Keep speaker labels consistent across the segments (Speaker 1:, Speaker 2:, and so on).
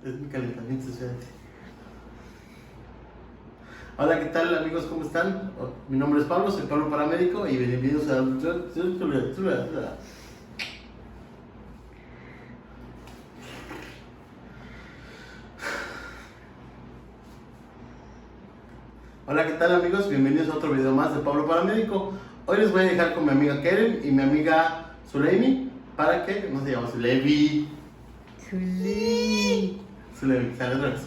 Speaker 1: Es mi calentamiento, espérate. Hola, ¿qué tal amigos? ¿Cómo están? Mi nombre es Pablo, soy Pablo Paramédico y bienvenidos a... Hola, ¿qué tal amigos? Bienvenidos a otro video más de Pablo Paramédico. Hoy les voy a dejar con mi amiga Keren y mi amiga Zuleimi para que... ¿Cómo se llama? Zuleimi. Zuleimi, sale otra vez.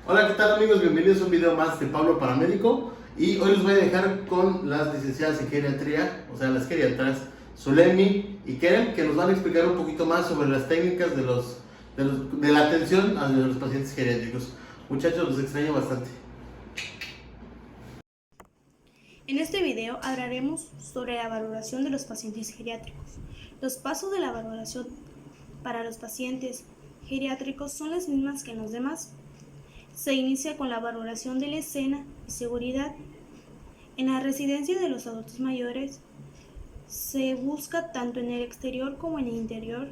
Speaker 1: Hola, ¿qué tal amigos? Bienvenidos a un video más de Pablo Paramédico y hoy les voy a dejar con las licenciadas en geriatría, o sea, las geriatras Zulemi y Keren, que nos van a explicar un poquito más sobre las técnicas de la atención a los pacientes geriátricos. Muchachos, los extraño bastante.
Speaker 2: En este video hablaremos sobre la valoración de los pacientes geriátricos. Los pasos de la valoración para los pacientes geriátricos son las mismas que en los demás. Se inicia con la valoración de la escena y seguridad. En la residencia de los adultos mayores se busca tanto en el exterior como en el interior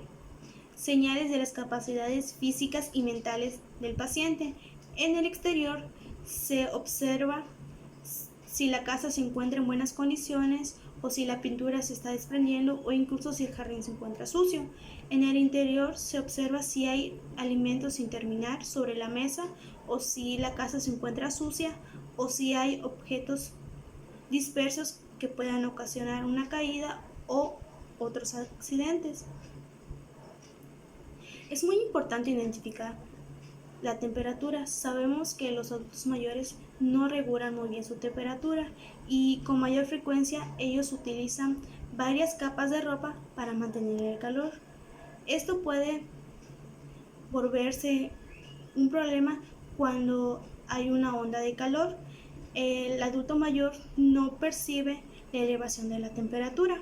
Speaker 2: señales de las capacidades físicas y mentales del paciente. En el exterior se observa si la casa se encuentra en buenas condiciones o si la pintura se está desprendiendo o incluso si el jardín se encuentra sucio. En el interior se observa si hay alimentos sin terminar sobre la mesa o si la casa se encuentra sucia o si hay objetos dispersos que puedan ocasionar una caída o otros accidentes. Es muy importante identificar la temperatura. Sabemos que los adultos mayores no regulan muy bien su temperatura y con mayor frecuencia ellos utilizan varias capas de ropa para mantener el calor. Esto puede volverse un problema cuando hay una onda de calor. El adulto mayor no percibe la elevación de la temperatura.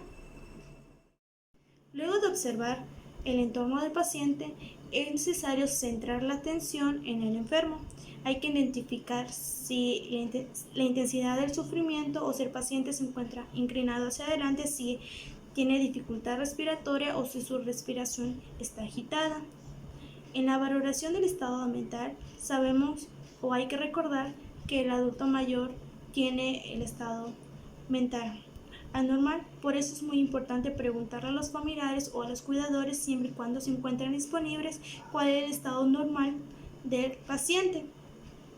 Speaker 2: Luego de observar el entorno del paciente, es necesario centrar la atención en el enfermo. Hay que identificar si la intensidad del sufrimiento o si el paciente se encuentra inclinado hacia adelante, si tiene dificultad respiratoria o si su respiración está agitada. En la valoración del estado mental sabemos o hay que recordar que el adulto mayor tiene el estado mental anormal, por eso es muy importante preguntarle a los familiares o a los cuidadores siempre y cuando se encuentren disponibles cuál es el estado normal del paciente.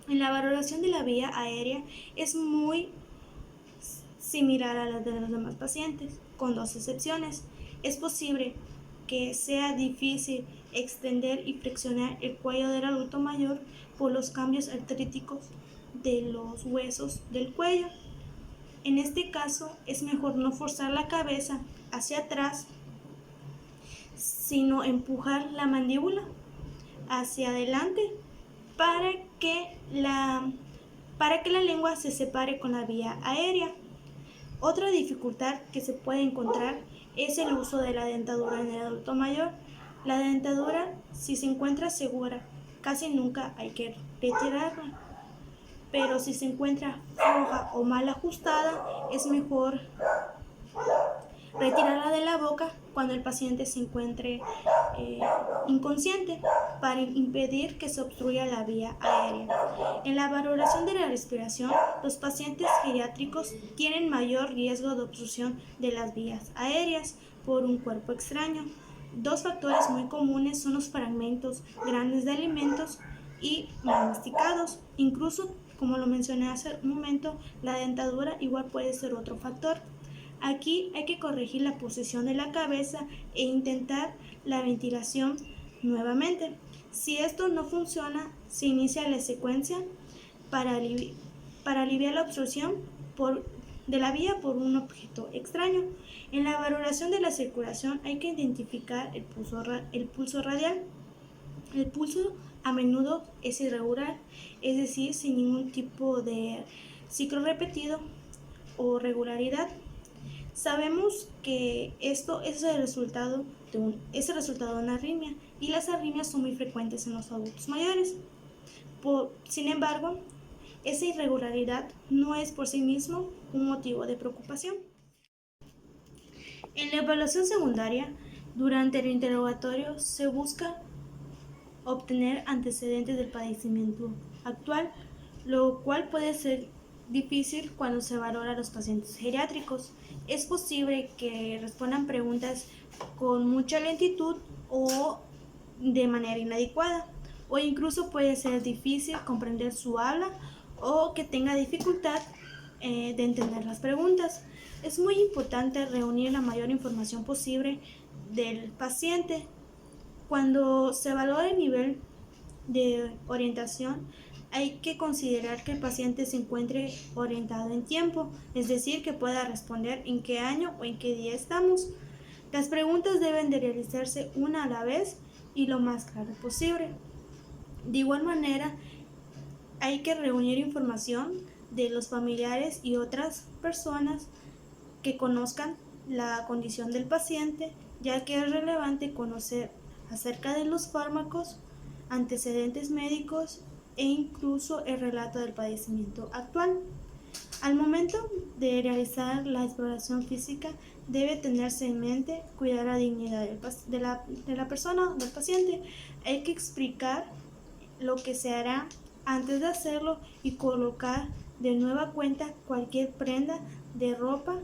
Speaker 2: En la valoración de la vía aérea es muy similar a la de los demás pacientes, con dos excepciones. Es posible que sea difícil extender y flexionar el cuello del adulto mayor por los cambios artríticos de los huesos del cuello. En este caso es mejor no forzar la cabeza hacia atrás, sino empujar la mandíbula hacia adelante para que la lengua se separe con la vía aérea. Otra dificultad que se puede encontrar es el uso de la dentadura en el adulto mayor. La dentadura, si se encuentra segura, casi nunca hay que retirarla, pero si se encuentra floja o mal ajustada, es mejor retirarla de la boca cuando el paciente se encuentre inconsciente para impedir que se obstruya la vía aérea. En la valoración de la respiración, los pacientes geriátricos tienen mayor riesgo de obstrucción de las vías aéreas por un cuerpo extraño. Dos factores muy comunes son los fragmentos grandes de alimentos y mal masticados. Incluso, como lo mencioné hace un momento, la dentadura igual puede ser otro factor. Aquí hay que corregir la posición de la cabeza e intentar la ventilación nuevamente. Si esto no funciona, se inicia la secuencia para aliviar la obstrucción de la vía por un objeto extraño. En la valoración de la circulación hay que identificar el pulso radial. El pulso a menudo es irregular, es decir, sin ningún tipo de ciclo repetido o regularidad. Sabemos que esto es el resultado de una arritmia y las arritmias son muy frecuentes en los adultos mayores. Sin embargo, esa irregularidad no es por sí mismo un motivo de preocupación. En la evaluación secundaria, durante el interrogatorio se busca obtener antecedentes del padecimiento actual, lo cual puede ser difícil cuando se valora a los pacientes geriátricos. Es posible que respondan preguntas con mucha lentitud o de manera inadecuada, o incluso puede ser difícil comprender su habla o que tenga dificultad de entender las preguntas. Es muy importante reunir la mayor información posible del paciente. Cuando se valora el nivel de orientación, hay que considerar que el paciente se encuentre orientado en tiempo, es decir, que pueda responder en qué año o en qué día estamos. Las preguntas deben de realizarse una a la vez y lo más claro posible. De igual manera, hay que reunir información de los familiares y otras personas que conozcan la condición del paciente, ya que es relevante conocer acerca de los fármacos, antecedentes médicos e incluso el relato del padecimiento actual. Al momento de realizar la exploración física, debe tenerse en mente cuidar la dignidad de la persona, del paciente. Hay que explicar lo que se hará antes de hacerlo y colocar de nueva cuenta cualquier prenda de ropa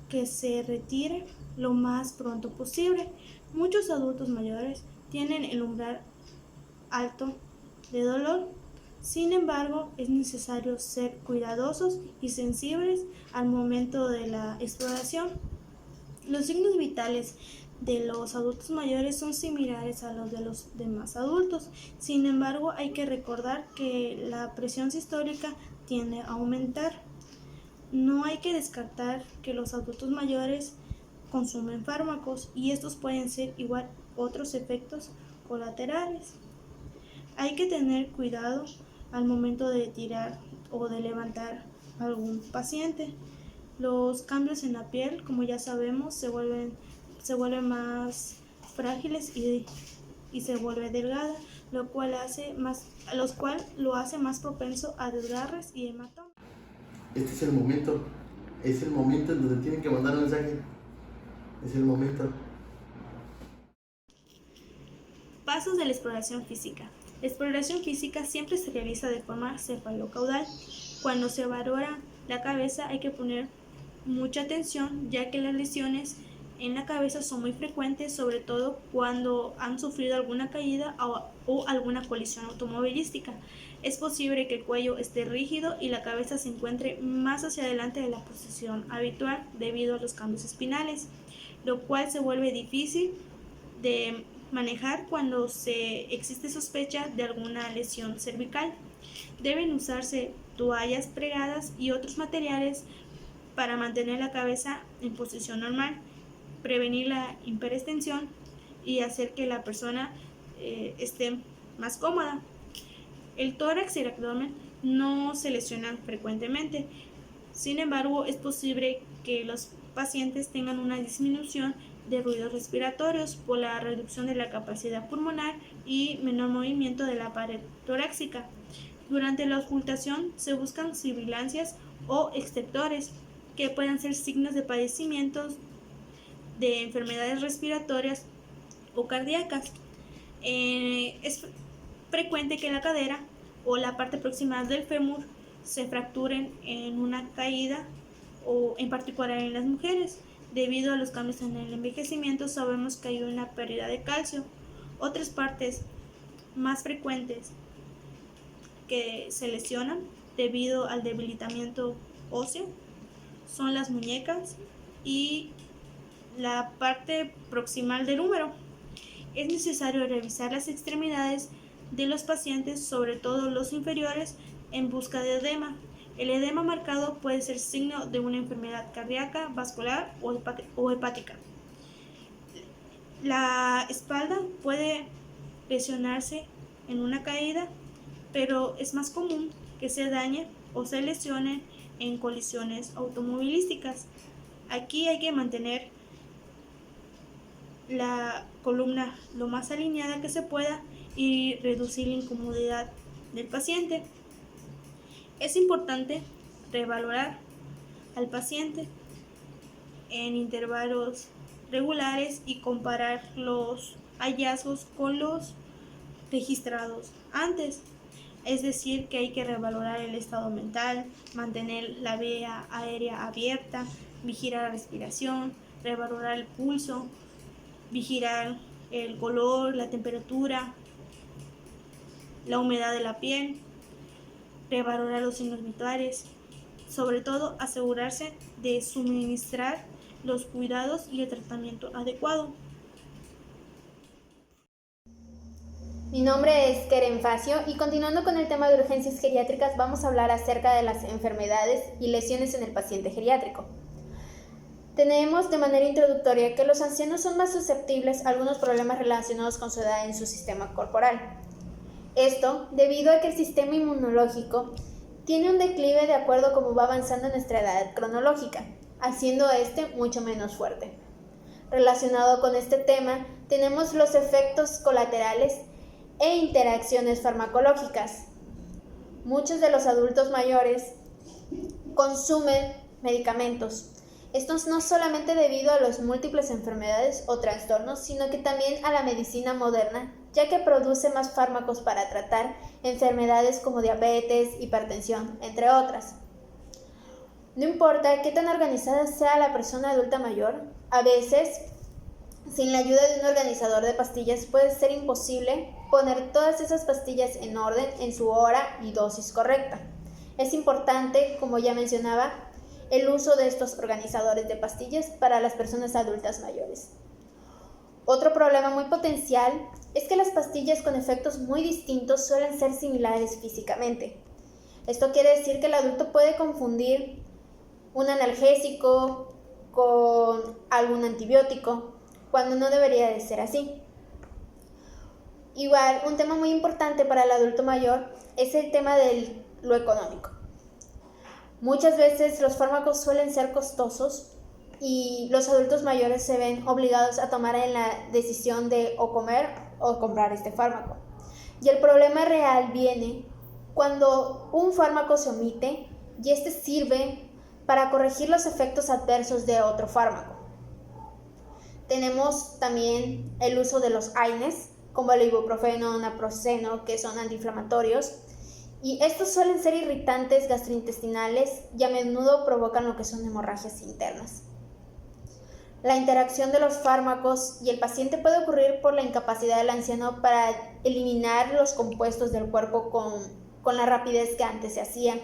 Speaker 2: que se retire lo más pronto posible. Muchos adultos mayores tienen el umbral alto de dolor. Sin embargo, es necesario ser cuidadosos y sensibles al momento de la exploración. Los signos vitales de los adultos mayores son similares a los de los demás adultos. Sin embargo, hay que recordar que la presión sistólica tiende a aumentar. No hay que descartar que los adultos mayores consumen fármacos y estos pueden ser igual otros efectos colaterales. Hay que tener cuidado al momento de tirar o de levantar a algún paciente. Los cambios en la piel, como ya sabemos, se vuelven más frágiles y se vuelve delgada, lo cual lo hace más propenso a desgarres y hematomas.
Speaker 1: Este es el momento en donde tienen que mandar un mensaje. Es el momento.
Speaker 2: Pasos de la exploración física. La exploración física siempre se realiza de forma cefalocaudal. Cuando se valora la cabeza hay que poner mucha atención, ya que las lesiones en la cabeza son muy frecuentes, sobre todo cuando han sufrido alguna caída o alguna colisión automovilística. Es posible que el cuello esté rígido y la cabeza se encuentre más hacia adelante de la posición habitual debido a los cambios espinales, lo cual se vuelve difícil de manejar cuando existe sospecha de alguna lesión cervical. Deben usarse toallas plegadas y otros materiales para mantener la cabeza en posición normal, prevenir la hiperextensión y hacer que la persona esté más cómoda. El tórax y el abdomen no se lesionan frecuentemente. Sin embargo, es posible que los pacientes tengan una disminución de ruidos respiratorios por la reducción de la capacidad pulmonar y menor movimiento de la pared torácica. Durante la auscultación se buscan sibilancias o exceptores que puedan ser signos de padecimientos de enfermedades respiratorias o cardíacas. Es frecuente que la cadera o la parte proximal del fémur se fracturen en una caída o en particular en las mujeres. Debido a los cambios en el envejecimiento sabemos que hay una pérdida de calcio. Otras partes más frecuentes que se lesionan debido al debilitamiento óseo son las muñecas y la parte proximal del húmero. Es necesario revisar las extremidades de los pacientes, sobre todo los inferiores, en busca de edema. El edema marcado puede ser signo de una enfermedad cardíaca, vascular o hepática. La espalda puede lesionarse en una caída, pero es más común que se dañe o se lesione en colisiones automovilísticas. Aquí hay que mantener la columna lo más alineada que se pueda y reducir la incomodidad del paciente. Es importante revalorar al paciente en intervalos regulares y comparar los hallazgos con los registrados antes. Es decir, que hay que revalorar el estado mental, mantener la vía aérea abierta, vigilar la respiración, revalorar el pulso, vigilar el color, la temperatura, la humedad de la piel, revalorar los signos vitales. Sobre todo, asegurarse de suministrar los cuidados y el tratamiento adecuado.
Speaker 3: Mi nombre es Keren Facio y continuando con el tema de urgencias geriátricas vamos a hablar acerca de las enfermedades y lesiones en el paciente geriátrico. Tenemos de manera introductoria que los ancianos son más susceptibles a algunos problemas relacionados con su edad en su sistema corporal. Esto debido a que el sistema inmunológico tiene un declive de acuerdo a cómo va avanzando nuestra edad cronológica, haciendo este mucho menos fuerte. Relacionado con este tema, tenemos los efectos colaterales e interacciones farmacológicas. Muchos de los adultos mayores consumen medicamentos. Estos no solamente debido a las múltiples enfermedades o trastornos, sino que también a la medicina moderna, ya que produce más fármacos para tratar enfermedades como diabetes, hipertensión, entre otras. No importa qué tan organizada sea la persona adulta mayor, a veces, sin la ayuda de un organizador de pastillas, puede ser imposible poner todas esas pastillas en orden en su hora y dosis correcta. Es importante, como ya mencionaba, el uso de estos organizadores de pastillas para las personas adultas mayores. Otro problema muy potencial es que las pastillas con efectos muy distintos suelen ser similares físicamente. Esto quiere decir que el adulto puede confundir un analgésico con algún antibiótico, cuando no debería de ser así. Igual, un tema muy importante para el adulto mayor es el tema de lo económico. Muchas veces los fármacos suelen ser costosos y los adultos mayores se ven obligados a tomar la decisión de o comer o comprar este fármaco. Y el problema real viene cuando un fármaco se omite y este sirve para corregir los efectos adversos de otro fármaco. Tenemos también el uso de los AINES, como el ibuprofeno, naproxeno, que son antiinflamatorios, y estos suelen ser irritantes gastrointestinales y a menudo provocan lo que son hemorragias internas. La interacción de los fármacos y el paciente puede ocurrir por la incapacidad del anciano para eliminar los compuestos del cuerpo con la rapidez que antes se hacía.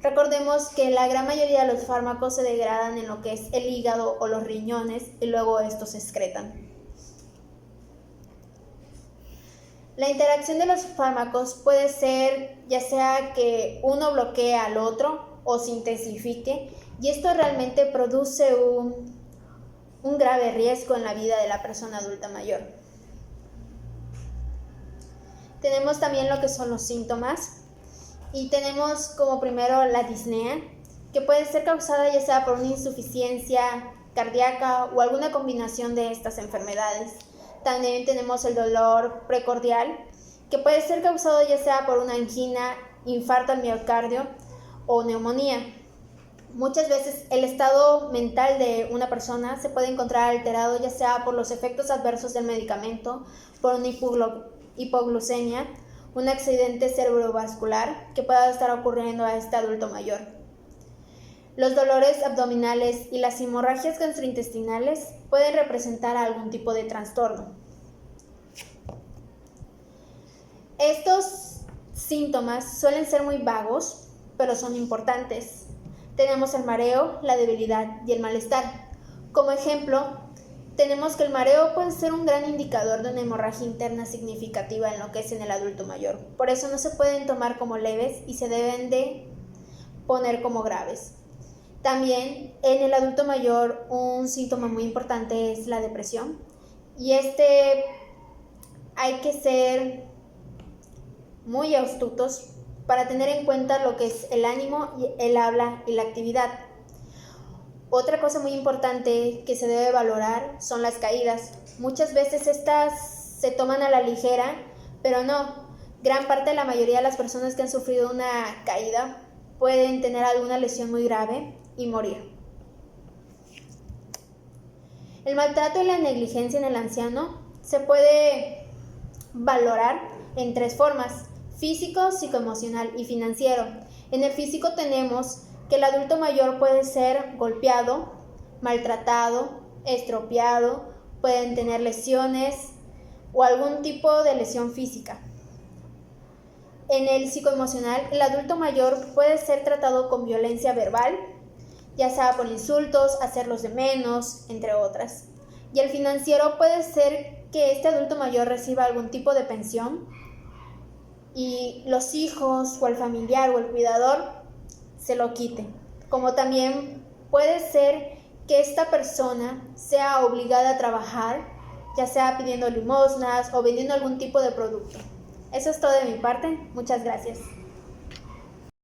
Speaker 3: Recordemos que la gran mayoría de los fármacos se degradan en lo que es el hígado o los riñones y luego estos se excretan. La interacción de los fármacos puede ser ya sea que uno bloquee al otro o se intensifique, y esto realmente produce un grave riesgo en la vida de la persona adulta mayor. Tenemos también lo que son los síntomas y tenemos como primero la disnea, que puede ser causada ya sea por una insuficiencia cardíaca o alguna combinación de estas enfermedades. También tenemos el dolor precordial, que puede ser causado ya sea por una angina, infarto al miocardio o neumonía. Muchas veces el estado mental de una persona se puede encontrar alterado ya sea por los efectos adversos del medicamento, por una hipoglucemia, un accidente cerebrovascular que pueda estar ocurriendo a este adulto mayor. Los dolores abdominales y las hemorragias gastrointestinales pueden representar algún tipo de trastorno. Estos síntomas suelen ser muy vagos, pero son importantes. Tenemos el mareo, la debilidad y el malestar. Como ejemplo, tenemos que el mareo puede ser un gran indicador de una hemorragia interna significativa en lo que es en el adulto mayor. Por eso no se pueden tomar como leves y se deben de poner como graves. También en el adulto mayor un síntoma muy importante es la depresión, y hay que ser muy astutos para tener en cuenta lo que es el ánimo, el habla y la actividad. Otra cosa muy importante que se debe valorar son las caídas. Muchas veces estas se toman a la ligera, pero no. Gran parte de la mayoría de las personas que han sufrido una caída pueden tener alguna lesión muy grave y morir. El maltrato y la negligencia en el anciano se puede valorar en 3 formas: físico, psicoemocional y financiero. En el físico tenemos que el adulto mayor puede ser golpeado, maltratado, estropeado, pueden tener lesiones o algún tipo de lesión física. En el psicoemocional, el adulto mayor puede ser tratado con violencia verbal, ya sea por insultos, hacerlos de menos, entre otras. Y el financiero puede ser que este adulto mayor reciba algún tipo de pensión y los hijos o el familiar o el cuidador se lo quiten. Como también puede ser que esta persona sea obligada a trabajar, ya sea pidiendo limosnas o vendiendo algún tipo de producto. Eso es todo de mi parte. Muchas gracias.